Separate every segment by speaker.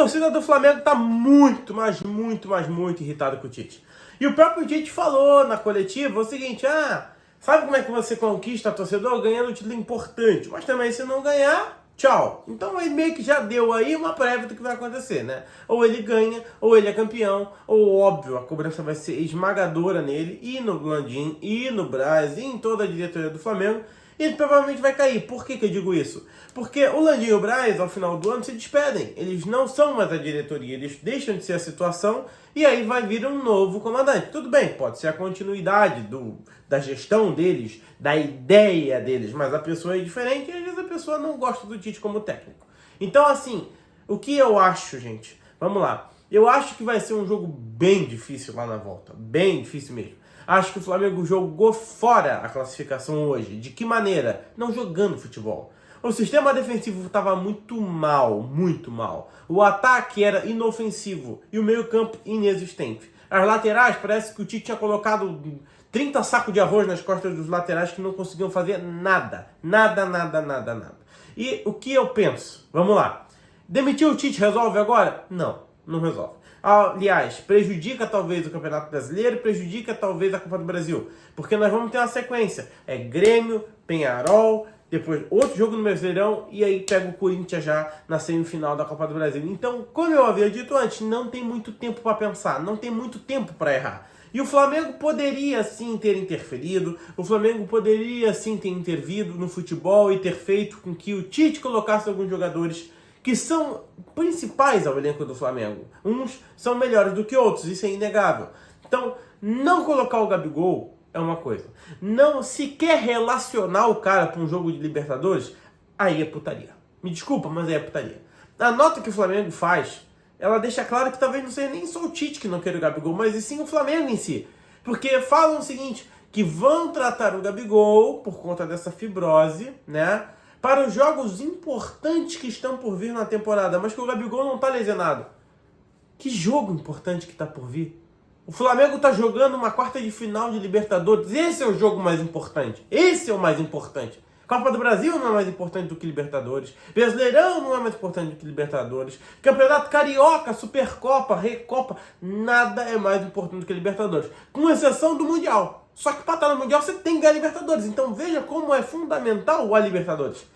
Speaker 1: A torcida do Flamengo tá muito, mas muito irritada com o Tite. E o próprio Tite falou na coletiva o seguinte, sabe como é que você conquista a torcedor? Ganhando um título importante, mas também se não ganhar, tchau. Então ele meio que já deu aí uma prévia do que vai acontecer, né? Ou ele ganha, ou ele é campeão, ou óbvio, a cobrança vai ser esmagadora nele, e no Landim, e no Braz, e em toda a diretoria do Flamengo, e ele provavelmente vai cair. Por que eu digo isso? Porque o Landim e o Braz, ao final do ano, se despedem. Eles não são mais a diretoria, eles deixam de ser a situação e aí vai vir um novo comandante. Tudo bem, pode ser a continuidade da gestão deles, da ideia deles, mas a pessoa é diferente e às vezes a pessoa não gosta do Tite como técnico. Então, assim, o que eu acho, gente? Vamos lá. Eu acho que vai ser um jogo bem difícil lá na volta. Bem difícil mesmo. Acho que o Flamengo jogou fora a classificação hoje. De que maneira? Não jogando futebol. O sistema defensivo estava muito mal. O ataque era inofensivo e o meio-campo inexistente. As laterais, parece que o Tite tinha colocado 30 sacos de arroz nas costas dos laterais que não conseguiam fazer nada. Nada. E o que eu penso? Vamos lá. Demitir o Tite resolve agora? Não resolve. Aliás, prejudica talvez o Campeonato Brasileiro, prejudica talvez a Copa do Brasil. Porque nós vamos ter uma sequência. É Grêmio, Peñarol, depois outro jogo no Brasileirão e aí pega o Corinthians já na semifinal da Copa do Brasil. Então, como eu havia dito antes, não tem muito tempo para pensar, não tem muito tempo para errar. E o Flamengo poderia sim ter interferido, o Flamengo poderia sim ter intervido no futebol e ter feito com que o Tite colocasse alguns jogadores que são principais ao elenco do Flamengo. Uns são melhores do que outros, isso é inegável. Então, não colocar o Gabigol é uma coisa. Não sequer relacionar o cara para um jogo de Libertadores, aí é putaria. Me desculpa, mas aí é putaria. A nota que o Flamengo faz, ela deixa claro que talvez não seja nem só o Tite que não queira o Gabigol, mas e sim o Flamengo em si. Porque falam o seguinte, que vão tratar o Gabigol, por conta dessa fibrose, né? Para os jogos importantes que estão por vir na temporada, mas que o Gabigol não está lesionado. Que jogo importante que está por vir? O Flamengo está jogando uma quarta de final de Libertadores. Esse é o jogo mais importante. Esse é o mais importante. Copa do Brasil não é mais importante do que Libertadores. Brasileirão não é mais importante do que Libertadores. Campeonato Carioca, Supercopa, Recopa, nada é mais importante do que Libertadores. Com exceção do Mundial. Só que para estar no Mundial você tem que ganhar Libertadores. Então veja como é fundamental a Libertadores.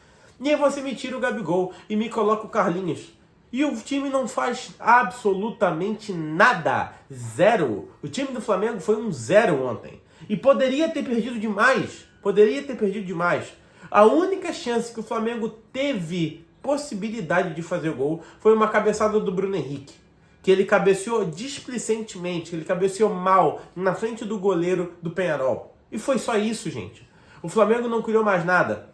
Speaker 1: E aí você me tira o Gabigol e me coloca o Carlinhos. E o time não faz absolutamente nada. Zero. O time do Flamengo foi um 0 ontem. E poderia ter perdido demais. A única chance que o Flamengo teve possibilidade de fazer gol foi uma cabeçada do Bruno Henrique. Que ele cabeceou displicentemente, ele cabeceou mal na frente do goleiro do Peñarol. E foi só isso, gente. O Flamengo não criou mais nada.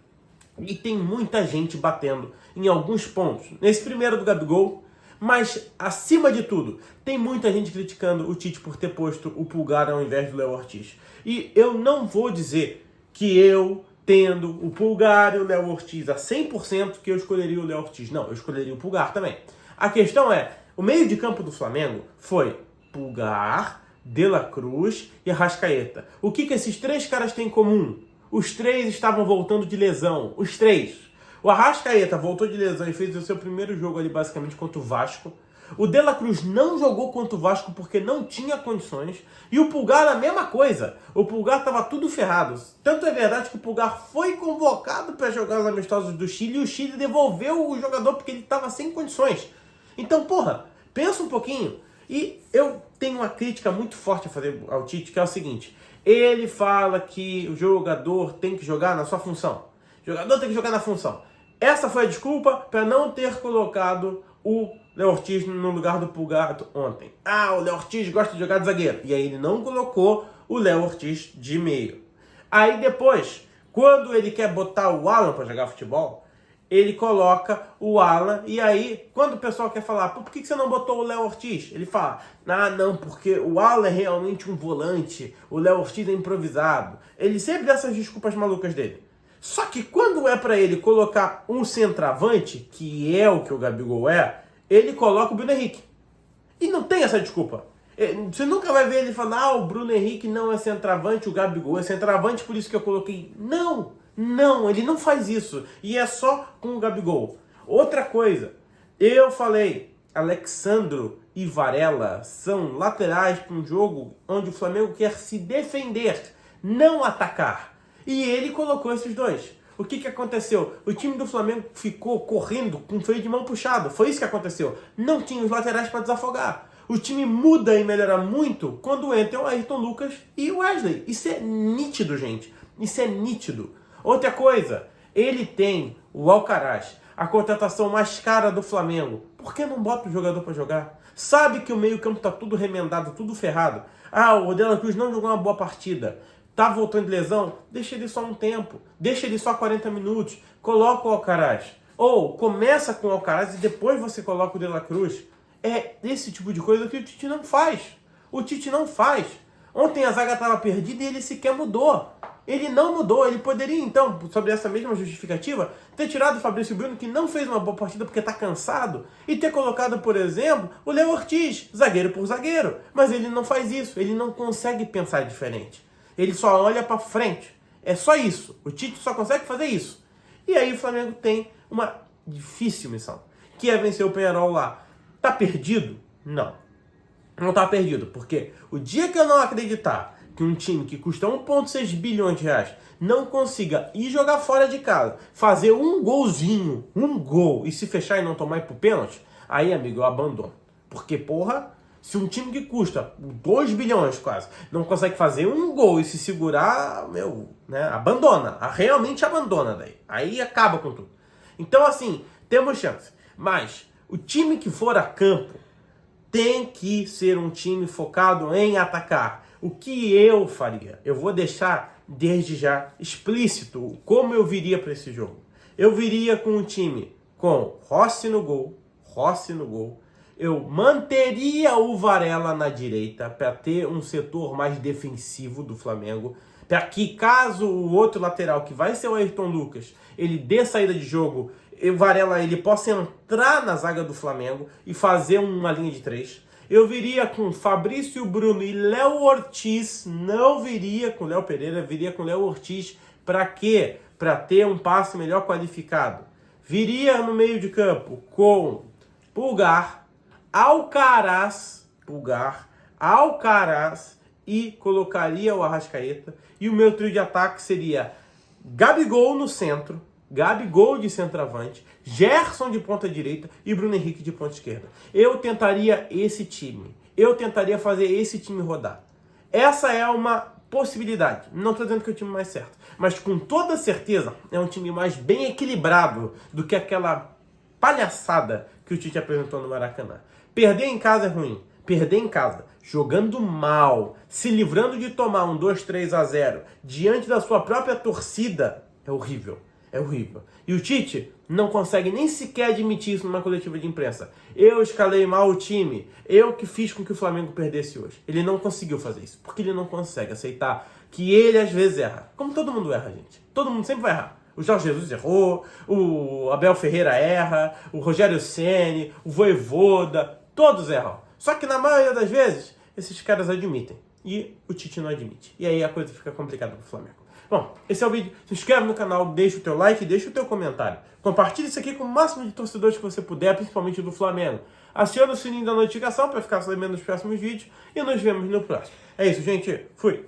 Speaker 1: E tem muita gente batendo em alguns pontos. Nesse primeiro do Gabigol, mas acima de tudo, tem muita gente criticando o Tite por ter posto o Pulgar ao invés do Léo Ortiz. E eu não vou dizer que eu, tendo o Pulgar e o Léo Ortiz a 100%, que eu escolheria o Léo Ortiz. Não, eu escolheria o Pulgar também. A questão é, o meio de campo do Flamengo foi Pulgar, De La Cruz e Arrascaeta. O que esses três caras têm em comum? Os três estavam voltando de lesão. Os três. O Arrascaeta voltou de lesão e fez o seu primeiro jogo ali basicamente contra o Vasco. O De La Cruz não jogou contra o Vasco porque não tinha condições. E o Pulgar a mesma coisa. O Pulgar estava tudo ferrado. Tanto é verdade que o Pulgar foi convocado para jogar os amistosos do Chile e o Chile devolveu o jogador porque ele estava sem condições. Então, pensa um pouquinho. E eu tenho uma crítica muito forte a fazer ao Tite, que é o seguinte. Ele fala que o jogador tem que jogar na sua função. O jogador tem que jogar na função. Essa foi a desculpa para não ter colocado o Léo Ortiz no lugar do Pulgar ontem. O Léo Ortiz gosta de jogar de zagueiro. E aí ele não colocou o Léo Ortiz de meio. Aí depois, quando ele quer botar o Alan para jogar futebol, ele coloca o Alan, e aí, quando o pessoal quer falar, por que você não botou o Léo Ortiz? Ele fala, não, porque o Alan é realmente um volante, o Léo Ortiz é improvisado. Ele sempre dá essas desculpas malucas dele. Só que quando é pra ele colocar um centroavante, que é o que o Gabigol é, ele coloca o Bruno Henrique. E não tem essa desculpa. Você nunca vai ver ele falar, o Bruno Henrique não é centroavante, o Gabigol é centroavante, por isso que eu coloquei. Não, ele não faz isso. E é só com o Gabigol. Outra coisa, eu falei Alexandro e Varela são laterais para um jogo onde o Flamengo quer se defender, não atacar. E ele colocou esses dois. O que aconteceu? O time do Flamengo ficou correndo com o freio de mão puxado. Foi isso que aconteceu. Não tinha os laterais para desafogar. O time muda e melhora muito quando entram o Ayrton Lucas e o Wesley. Isso é nítido, gente. Isso é nítido. Outra coisa, ele tem o Alcaraz, a contratação mais cara do Flamengo. Por que não bota o jogador para jogar? Sabe que o meio-campo está tudo remendado, tudo ferrado. O De La Cruz não jogou uma boa partida. Tá voltando de lesão? Deixa ele só um tempo. Deixa ele só 40 minutos. Coloca o Alcaraz. Ou começa com o Alcaraz e depois você coloca o De La Cruz. É esse tipo de coisa que o Tite não faz. O Tite não faz. Ontem a zaga estava perdida e ele sequer mudou. Ele não mudou. Ele poderia, então, sobre essa mesma justificativa, ter tirado o Fabrício Bruno, que não fez uma boa partida porque está cansado, e ter colocado, por exemplo, o Léo Ortiz, zagueiro por zagueiro. Mas ele não faz isso. Ele não consegue pensar diferente. Ele só olha para frente. É só isso. O Tite só consegue fazer isso. E aí o Flamengo tem uma difícil missão, que é vencer o Peñarol lá. Tá perdido? Não. Não tá perdido, porque o dia que eu não acreditar que um time que custa 1,6 bilhões de reais não consiga ir jogar fora de casa, fazer um golzinho, um gol, e se fechar e não tomar ir pro pênalti, aí, amigo, eu abandono. Porque, porra, se um time que custa 2 bilhões quase não consegue fazer um gol e se segurar, abandona. Realmente abandona daí. Aí acaba com tudo. Então, assim, temos chance. Mas o time que for a campo tem que ser um time focado em atacar. O que eu faria? Eu vou deixar desde já explícito como eu viria para esse jogo. Eu viria com um time com Rossi no gol. Eu manteria o Varela na direita para ter um setor mais defensivo do Flamengo, para que caso o outro lateral, que vai ser o Ayrton Lucas, ele dê saída de jogo, o Varela ele possa entrar na zaga do Flamengo e fazer uma linha de 3. Eu viria com Fabrício Bruno e Léo Ortiz, não viria com Léo Pereira, viria com Léo Ortiz. Para quê? Para ter um passe melhor qualificado. Viria no meio de campo com Pulgar, Alcaraz e colocaria o Arrascaeta. E o meu trio de ataque seria Gabigol no centro, Gabigol de centroavante, Gerson de ponta direita e Bruno Henrique de ponta esquerda. Eu tentaria esse time. Eu tentaria fazer esse time rodar. Essa é uma possibilidade. Não estou dizendo que é o time mais certo. Mas com toda certeza é um time mais bem equilibrado do que aquela palhaçada que o Tite apresentou no Maracanã. Perder em casa é ruim. Perder em casa, jogando mal, se livrando de tomar um 2-3-0 diante da sua própria torcida, é horrível. É horrível. E o Tite não consegue nem sequer admitir isso numa coletiva de imprensa. Eu escalei mal o time. Eu que fiz com que o Flamengo perdesse hoje. Ele não conseguiu fazer isso. Porque ele não consegue aceitar que ele às vezes erra. Como todo mundo erra, gente. Todo mundo sempre vai errar. O Jorge Jesus errou. O Abel Ferreira erra. O Rogério Ceni. O Vojvoda. Todos erram. Só que na maioria das vezes, esses caras admitem. E o Tite não admite. E aí a coisa fica complicada pro Flamengo. Bom, esse é o vídeo. Se inscreve no canal, deixa o teu like, deixa o teu comentário. Compartilhe isso aqui com o máximo de torcedores que você puder, principalmente do Flamengo. Aciona o sininho da notificação para ficar sabendo dos próximos vídeos e nos vemos no próximo. É isso, gente. Fui!